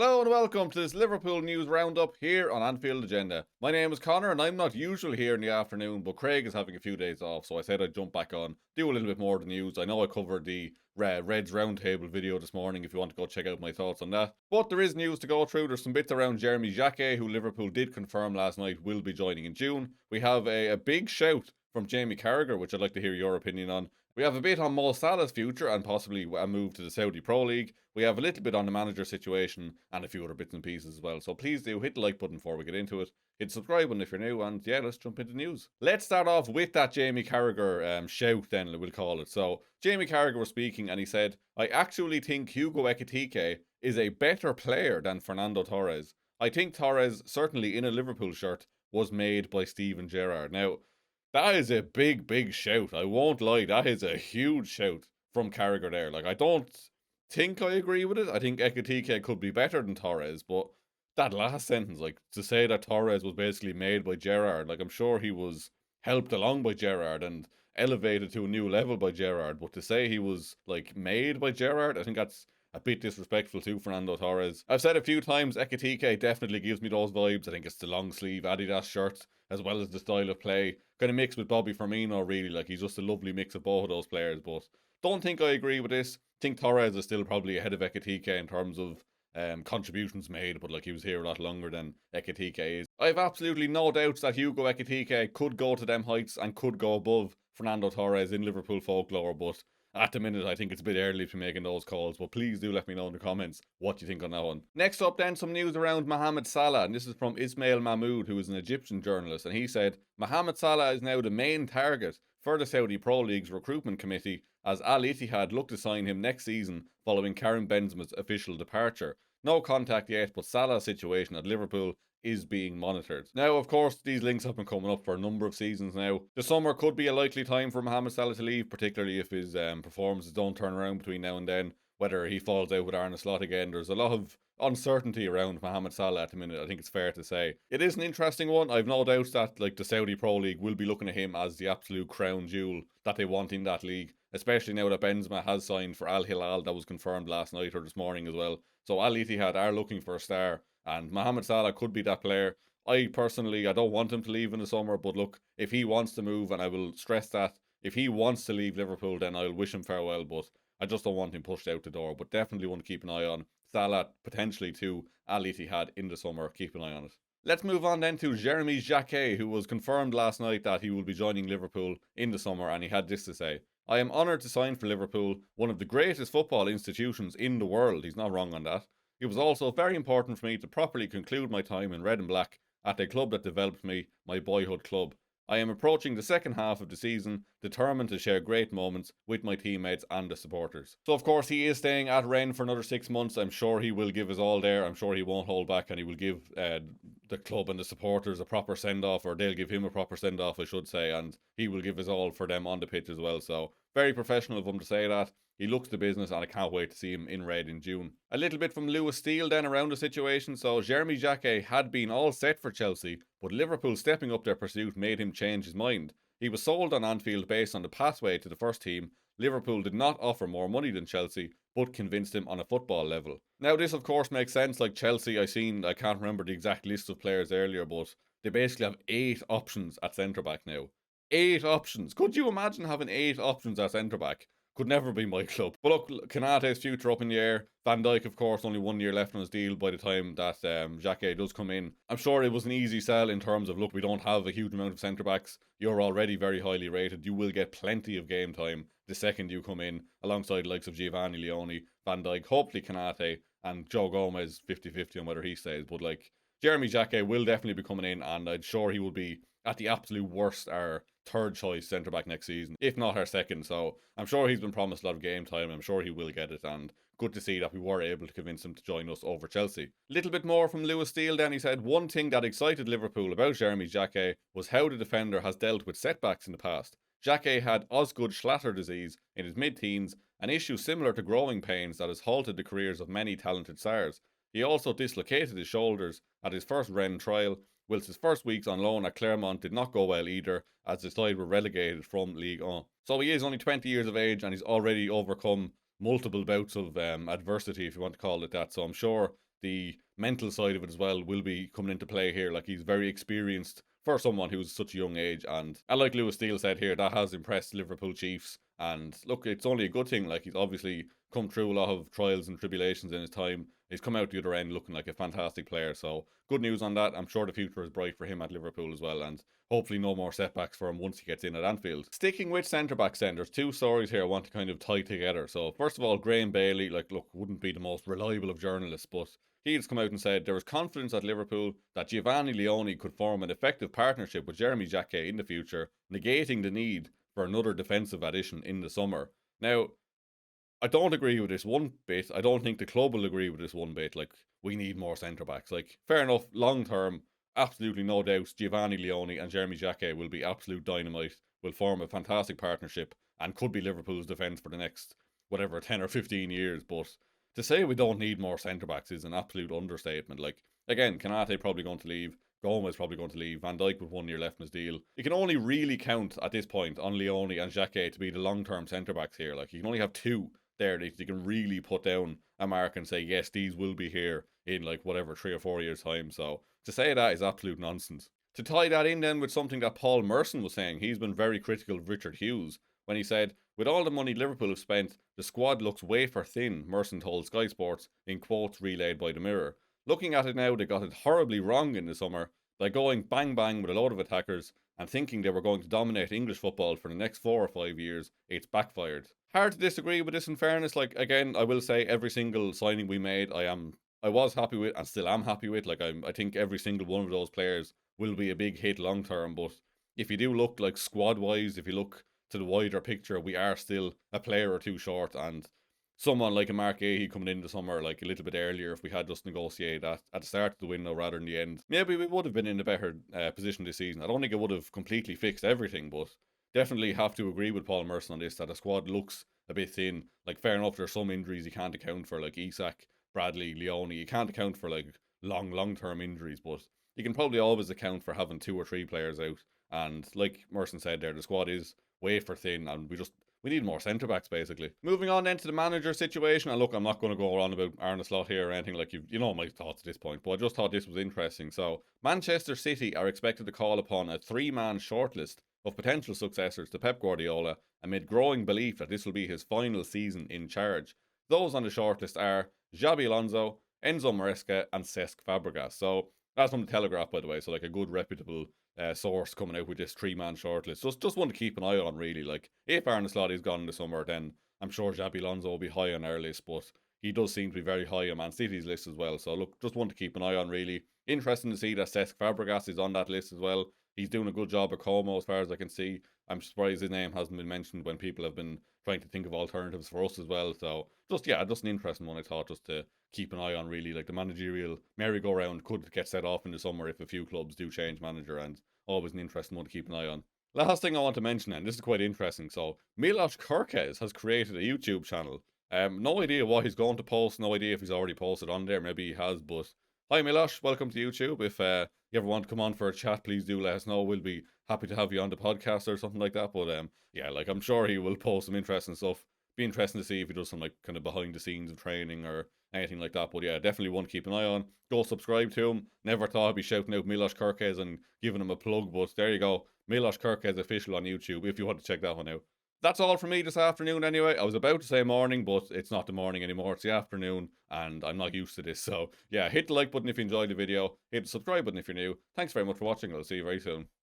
Hello and welcome to this Liverpool news roundup here on Anfield Agenda. My name is Conor and I'm not usually here in the afternoon, but Craig is having a few days off, so I said I'd jump back on, do a little bit more of the news. I know I covered the Reds Roundtable video this morning if you want to go check out my thoughts on that. But there is news to go through. There's some bits around Jeremy Jacquet, who Liverpool did confirm last night will be joining in June. We have a big shout from Jamie Carragher, which I'd like to hear your opinion on. We have a bit on Mo Salah's future and possibly a move to the Saudi Pro League. We have a little bit on the manager situation and a few other bits and pieces as well. So please do hit the like button before we get into it. Hit subscribe button if you're new, and yeah, let's jump into the news. Let's start off with that Jamie Carragher shout, then we'll call it. So Jamie Carragher was speaking and he said, "I actually think Hugo Ekitike is a better player than Fernando Torres. I think Torres, certainly in a Liverpool shirt, was made by Steven Gerrard." Now, that is a big shout. I won't lie, that is a huge shout from Carragher there. Like, I don't think I agree with it. I think Ekitike could be better than Torres, but that last sentence, like, to say that Torres was basically made by Gerrard, like, I'm sure he was helped along by Gerrard and elevated to a new level by Gerrard, but to say he was, like, made by Gerrard, I think that's a bit disrespectful to Fernando Torres. I've said a few times, Ekitike definitely gives me those vibes. I think it's the long sleeve Adidas shirt, as well as the style of play. Kind of mixed with Bobby Firmino, really. Like, he's just a lovely mix of both of those players. But don't think I agree with this. Think Torres is still probably ahead of Ekitike in terms of contributions made, but like, he was here a lot longer than Ekitike is. I have absolutely no doubts that Hugo Ekitike could go to them heights and could go above Fernando Torres in Liverpool folklore, but at the minute, I think it's a bit early to be making those calls, but please do let me know in the comments what you think on that one. Next up then, some news around Mohamed Salah, and this is from Ismail Mahmoud, who is an Egyptian journalist, and he said, "Mohamed Salah is now the main target for the Saudi Pro League's recruitment committee, as Al Ittihad look to sign him next season following Karim Benzema's official departure. No contact yet, but Salah's situation at Liverpool is being monitored." Now, of course, these links have been coming up for a number of seasons now. The summer could be a likely time for Mohamed Salah to leave, particularly if his performances don't turn around between now and then, whether he falls out with Arne Slot again. There's a lot of uncertainty around Mohamed Salah at the minute, I think it's fair to say. It is an interesting one. I've no doubts that, like, the Saudi Pro League will be looking at him as the absolute crown jewel that they want in that league, especially now that Benzema has signed for Al Hilal. That was confirmed last night or this morning as well. So Al Ittihad are looking for a star, and Mohamed Salah could be that player. I don't want him to leave in the summer, but look, if he wants to move, and I will stress that, if he wants to leave Liverpool, then I'll wish him farewell, but I just don't want him pushed out the door. But definitely want to keep an eye on Salah, potentially to Al Ittihad in the summer. Keep an eye on it. Let's move on then to Jeremy Jacquet, who was confirmed last night that he will be joining Liverpool in the summer, and he had this to say: "I am honoured to sign for Liverpool, one of the greatest football institutions in the world." He's not wrong on that. "It was also very important for me to properly conclude my time in red and black at a club that developed me, my boyhood club. I am approaching the second half of the season, determined to share great moments with my teammates and the supporters." So of course he is staying at Rennes for another 6 months. I'm sure he will give his all there. I'm sure he won't hold back, and he will give the club and the supporters a proper send-off, or they'll give him a proper send-off, I should say, and he will give his all for them on the pitch as well. So very professional of him to say that. He looks the business, and I can't wait to see him in red in June. A little bit from Lewis Steele then around the situation. So Jeremy Jacquet had been all set for Chelsea, but Liverpool stepping up their pursuit made him change his mind. He was sold on Anfield based on the pathway to the first team. Liverpool did not offer more money than Chelsea, but convinced him on a football level. Now this of course makes sense. Like, Chelsea, I can't remember the exact list of players earlier, but they basically have 8 options at centre back now. 8 options. Could you imagine having 8 options at centre back? Could never be my club. But look, Konate's future up in the air. Van Dijk, of course, only 1 year left on his deal by the time that Jacquet does come in. I'm sure it was an easy sell in terms of, look, we don't have a huge amount of centre-backs. You're already very highly rated. You will get plenty of game time the second you come in, alongside the likes of Giovanni Leone, Van Dijk, hopefully Konate, and Joe Gomez 50-50 on whether he stays. But like, Jeremy Jacquet will definitely be coming in, and I'm sure he will be at the absolute worst our third choice centre back next season, if not our second. So I'm sure he's been promised a lot of game time. I'm sure he will get it, and good to see that we were able to convince him to join us over Chelsea. Little bit more from Lewis Steele then. He said, "One thing that excited Liverpool about Jeremy Jacquet was how the defender has dealt with setbacks in the past. Jacquet had Osgood Schlatter disease in his mid-teens, an issue similar to growing pains that has halted the careers of many talented stars. He also dislocated his shoulders at his first Rennes trial, whilst his first weeks on loan at Clermont did not go well either, as the side were relegated from Ligue 1. So he is only 20 years of age, and he's already overcome multiple bouts of adversity, if you want to call it that. So I'm sure the mental side of it as well will be coming into play here. Like, he's very experienced for someone who's such a young age, and like Lewis Steele said here, that has impressed Liverpool Chiefs. And look, it's only a good thing. Like, he's obviously come through a lot of trials and tribulations in his time. He's come out the other end looking like a fantastic player. So good news on that. I'm sure the future is bright for him at Liverpool as well, and hopefully no more setbacks for him once he gets in at Anfield. Sticking with centre-backs then, there's two stories here I want to kind of tie together. So first of all, Graham Bailey, like, look, wouldn't be the most reliable of journalists, but he's come out and said there is confidence at Liverpool that Giovanni Leone could form an effective partnership with Jeremy Jacquet in the future, negating the need for another defensive addition in the summer. Now, I don't agree with this one bit. I don't think the club will agree with this one bit. Like, we need more centre backs. Like, fair enough, long term, absolutely no doubt, Giovanni Leone and Jeremy Jacquet will be absolute dynamite, will form a fantastic partnership, and could be Liverpool's defence for the next, whatever, 10 or 15 years. But to say we don't need more centre backs is an absolute understatement. Like, again, Kanate probably going to leave. Gomez probably going to leave. Van Dijk with 1 year left in his deal. You can only really count at this point on Leone and Jacquet to be the long-term centre backs here. Like, you can only have two there that you can really put down a mark and say, yes, these will be here in, like, whatever, 3 or 4 years' time. So to say that is absolute nonsense. To tie that in then with something that Paul Merson was saying, he's been very critical of Richard Hughes when he said, with all the money Liverpool have spent, the squad looks wafer thin, Merson told Sky Sports in quotes relayed by the Mirror. Looking at it now, they got it horribly wrong in the summer by going bang bang with a load of attackers and thinking they were going to dominate English football for the next 4 or 5 years. It's backfired. Hard to disagree with this in fairness. Like, again, I will say every single signing we made, I was happy with and still am happy with. Like, I think every single one of those players will be a big hit long term. But if you do look like squad wise, if you look to the wider picture, we are still a player or two short. And someone like a Mark Ahey coming in the summer, like a little bit earlier, if we had just negotiated that at the start of the window rather than the end, maybe we would have been in a better position this season. I don't think it would have completely fixed everything, but definitely have to agree with Paul Merson on this, that the squad looks a bit thin. Like, fair enough, there's some injuries you can't account for, like Isak, Bradley, Leone. You can't account for, like, long-term injuries, but you can probably always account for having 2 or 3 players out. And like Merson said there, the squad is wafer thin, and we need more centre backs, basically. Moving on then to the manager situation. And look, I'm not going to go on about Arne Slot here or anything. Like, you know my thoughts at this point, but I just thought this was interesting. So, Manchester City are expected to call upon a 3-man shortlist of potential successors to Pep Guardiola amid growing belief that this will be his final season in charge. Those on the shortlist are Xabi Alonso, Enzo Maresca, and Cesc Fabregas. So that's from the Telegraph, by the way. So, like, a good reputable source coming out with this 3-man shortlist. Just one to keep an eye on, really. Like, if Arne Slot is gone in the summer, then I'm sure Xabi Alonso will be high on our list, but he does seem to be very high on Man City's list as well. So look, just one to keep an eye on, really. Interesting to see that Cesc Fabregas is on that list as well. He's doing a good job at Como as far as I can see. I'm surprised his name hasn't been mentioned when people have been trying to think of alternatives for us as well. So just an interesting one, I thought, just to keep an eye on, really. Like, the managerial merry-go-round could get set off in the summer if a few clubs do change manager, and always an interesting one to keep an eye on. Last thing I want to mention, and this is quite interesting. So Milos Kerkez has created a YouTube channel. No idea what he's going to post, no idea if he's already posted on there, maybe he has, but hi Milos, welcome to YouTube. If you ever want to come on for a chat, please do let us know. We'll be happy to have you on the podcast or something like that. But yeah, like, I'm sure he will post some interesting stuff. Be interesting to see if he does some, like, kind of behind the scenes of training or anything like that. But yeah, definitely one to keep an eye on. Go subscribe to him. Never thought I'd be shouting out Milos Kerkez and giving him a plug, but there you go. Milos Kerkez official on YouTube, if you want to check that one out. That's all from me this afternoon anyway. I was about to say morning, but it's not the morning anymore. It's the afternoon, and I'm not used to this. So yeah, hit the like button if you enjoyed the video. Hit the subscribe button if you're new. Thanks very much for watching. I'll see you very soon.